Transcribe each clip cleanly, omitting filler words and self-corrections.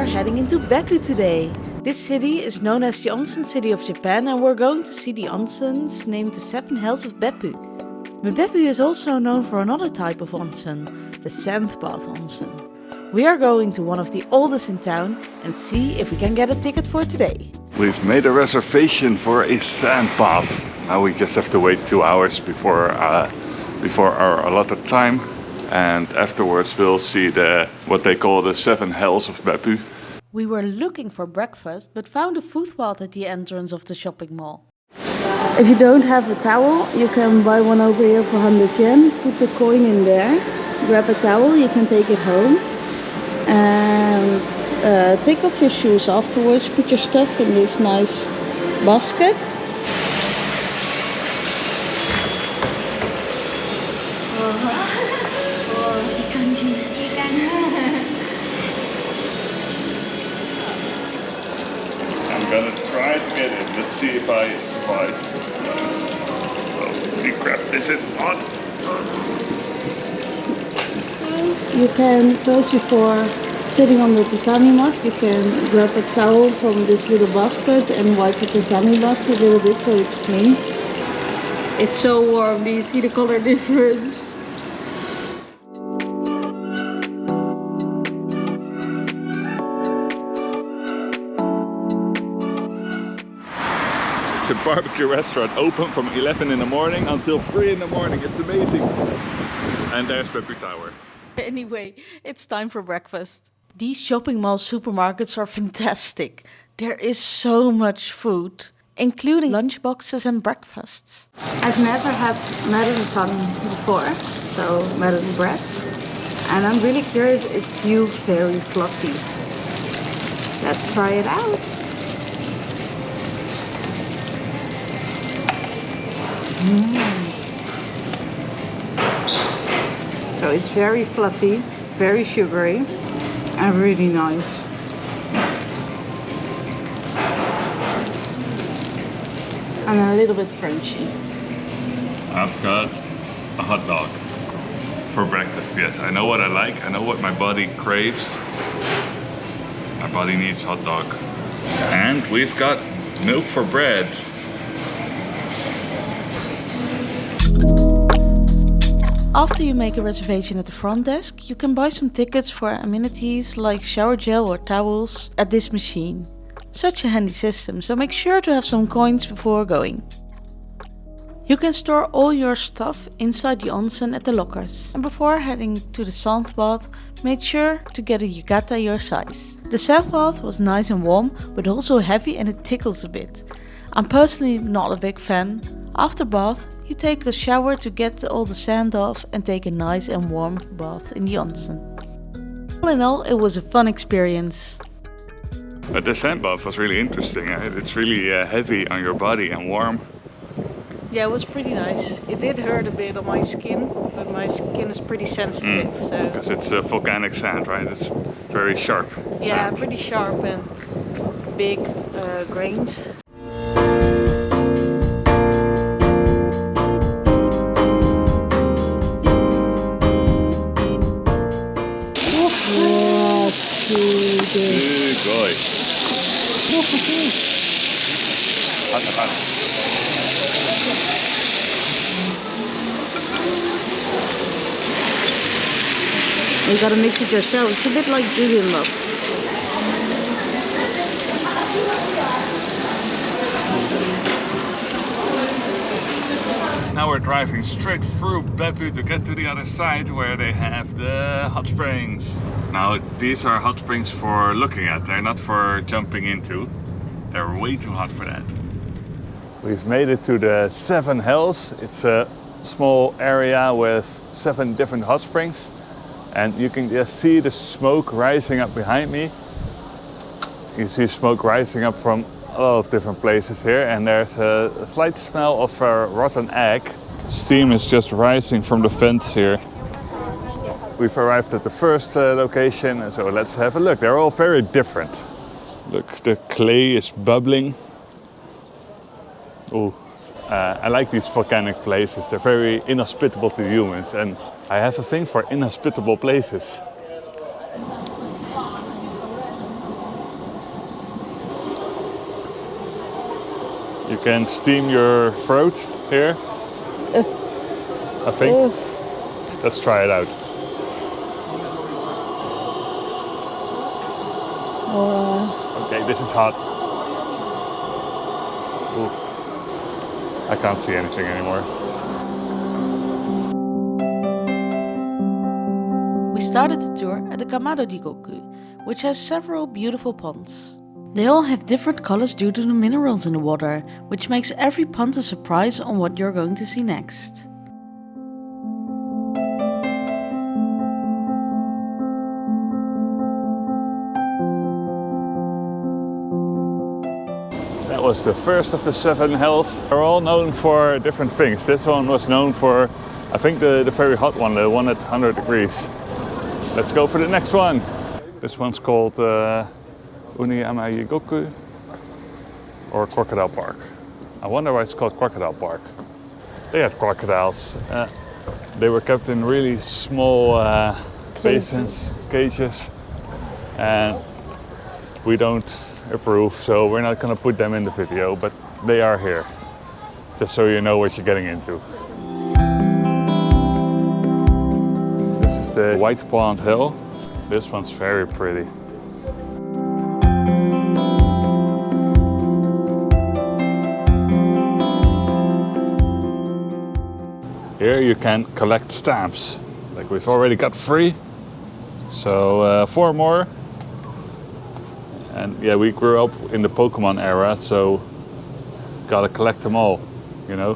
are heading into Beppu today. This city is known as the onsen city of Japan, and we're going to see the onsens named the 7 hells of Beppu. But Beppu is also known for another type of onsen, the sandbath onsen. We are going to one of the oldest in town and see if we can get a ticket for today. We've made a reservation for a sandbath. Now we just have to wait 2 hours before our allotted time. And afterwards we'll see what they call the 7 hells of Beppu. We were looking for breakfast, but found a footpath at the entrance of the shopping mall. If you don't have a towel, you can buy one over here for 100 yen. Put the coin in there, grab a towel, you can take it home. And take off your shoes afterwards, put your stuff in this nice basket. I'm gonna try to get it. Let's see if I survive. Holy crap, this is hot! You can, first before sitting on the tatami mat, you can grab a towel from this little basket and wipe the tatami mat a little bit so it's clean. It's so warm, do you see the color difference? It's a barbecue restaurant open from 11 in the morning until 3 in the morning. It's amazing. And there's Beppu Tower. Anyway, it's time for breakfast. These shopping mall supermarkets are fantastic. There is so much food, including lunchboxes and breakfasts. I've never had Madeleinepan before, so Madeleine bread. And I'm really curious, it feels very fluffy. Let's try it out. So it's very fluffy, very sugary, and really nice. And a little bit crunchy. I've got a hot dog for breakfast. Yes, I know what I like. I know what my body craves. My body needs hot dog. And we've got milk for bread. After you make a reservation at the front desk, you can buy some tickets for amenities like shower gel or towels at this machine. Such a handy system, so make sure to have some coins before going. You can store all your stuff inside the onsen at the lockers. And before heading to the sandbath, make sure to get a yukata your size. The sandbath was nice and warm, but also heavy and it tickles a bit. I'm personally not a big fan. After bath, you take a shower to get all the sand off and take a nice and warm bath in the onsen. All in all, it was a fun experience. But the sand bath was really interesting. It's really heavy on your body and warm. Yeah, it was pretty nice. It did hurt a bit on my skin, but my skin is pretty sensitive. So. Because it's volcanic sand, right? It's very sharp. Yeah, sand. pretty sharp and big grains. Gooi. You gotta mix it yourself. It's a bit like bibimbap. Now we're driving straight through Beppu to get to the other side where they have the hot springs. Now these are hot springs for looking at, they're not for jumping into. They're way too hot for that. We've made it to the 7 hells. It's a small area with 7 different hot springs. And you can just see the smoke rising up behind me. You see smoke rising up from a lot of different places here, and there's a slight smell of a rotten egg. Steam is just rising from the vents here. We've arrived at the first location, so let's have a look. They're all very different. Look, the clay is bubbling. Oh, I like these volcanic places. They're very inhospitable to humans, and I have a thing for inhospitable places. You can steam your throat here, I think. Let's try it out. Okay, this is hot. Ooh. I can't see anything anymore. We started the tour at the Kamado Jikoku, which has several beautiful ponds. They all have different colors due to the minerals in the water, which makes every pond a surprise on what you're going to see next. That was the first of the 7 hills. They're all known for different things. This one was known for, I think, the very hot one, the one at 100 degrees. Let's go for the next one. This one's called Uniyama Jigoku or Crocodile Park. I wonder why it's called Crocodile Park. They had crocodiles. They were kept in really small basins, cages, and we don't approve, so we're not going to put them in the video, but they are here, just so you know what you're getting into. This is the White Pond Hill. This one's very pretty. Here you can collect stamps. Like we've already got 3, so 4 more. And yeah, we grew up in the Pokemon era, so gotta collect them all, you know?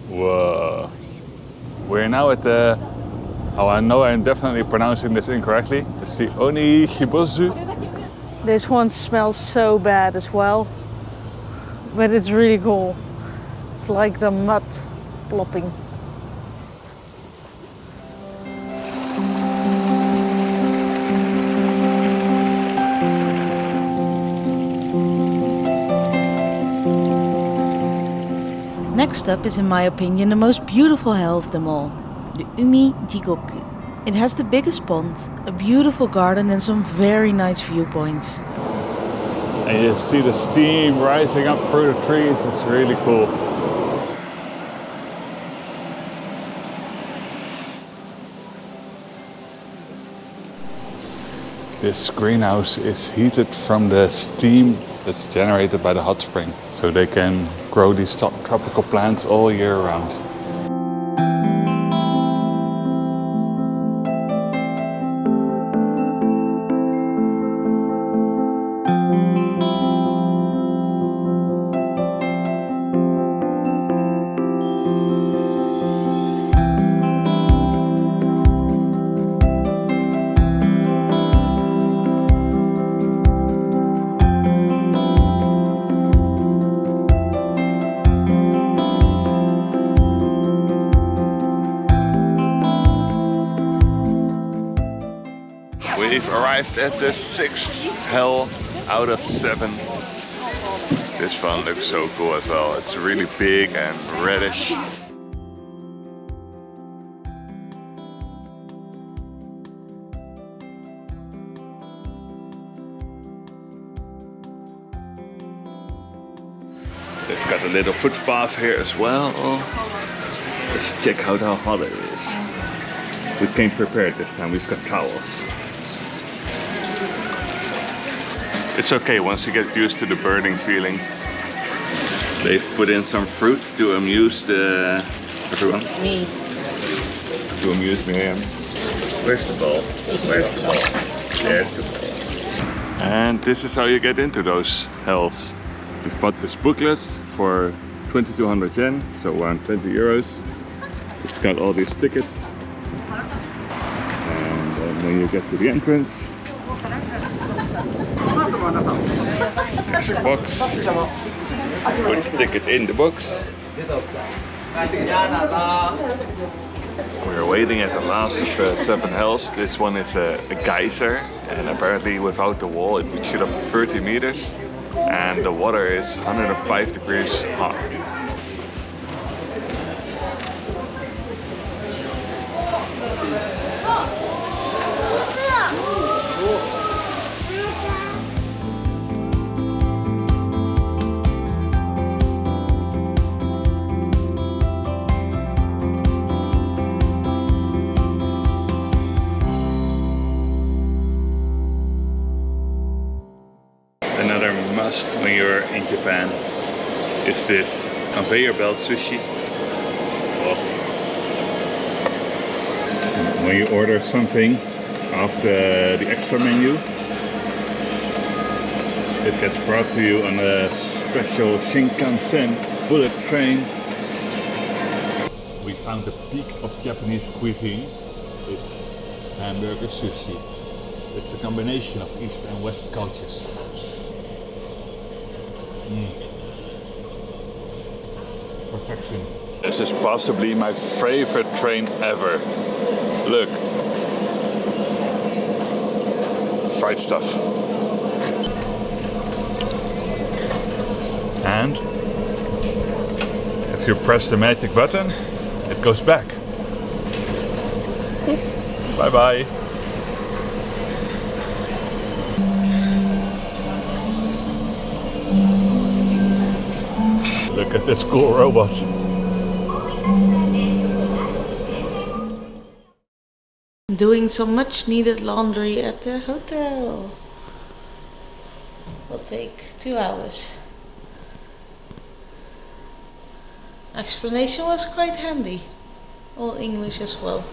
Whoa. We're now at the, oh, I know I'm definitely pronouncing this incorrectly. It's the Onihibozu. This one smells so bad as well, but it's really cool. It's like the mud flopping. Next up is, in my opinion, the most beautiful hell of them all, the Umi Jikoku. It has the biggest pond, a beautiful garden and some very nice viewpoints. And you see the steam rising up through the trees, it's really cool. This greenhouse is heated from the steam that's generated by the hot spring, so they can grow these tropical plants all year round. We've arrived at the 6th hell out of 7. This one looks so cool as well. It's really big and reddish. They've got a little footpath here as well. Let's check out how hot it is. We came prepared this time, we've got towels. It's okay once you get used to the burning feeling. They've put in some fruit to amuse everyone. Me. To amuse me. Where's the ball? Where's the ball? There's the ball. And this is how you get into those hells. We've bought this booklet for 2200 yen, so around 20 euros. It's got all these tickets. And then when you get to the entrance, there's a box. Put the ticket in the box. We're waiting at the last of 7 hells. This one is a geyser, and apparently without the wall it would shoot up 30 meters. And the water is 105 degrees hot. must when you're in Japan is this conveyor belt sushi. Well, when you order something off the extra menu, it gets brought to you on a special Shinkansen bullet train. We found the peak of Japanese cuisine. It's hamburger sushi. It's a combination of East and West cultures. Perfection. This is possibly my favorite train ever. Look. Fried stuff. And if you press the magic button, it goes back. Bye bye. Look at this cool robot. Doing some much needed laundry at the hotel. Will take 2 hours. Explanation was quite handy. All English as well.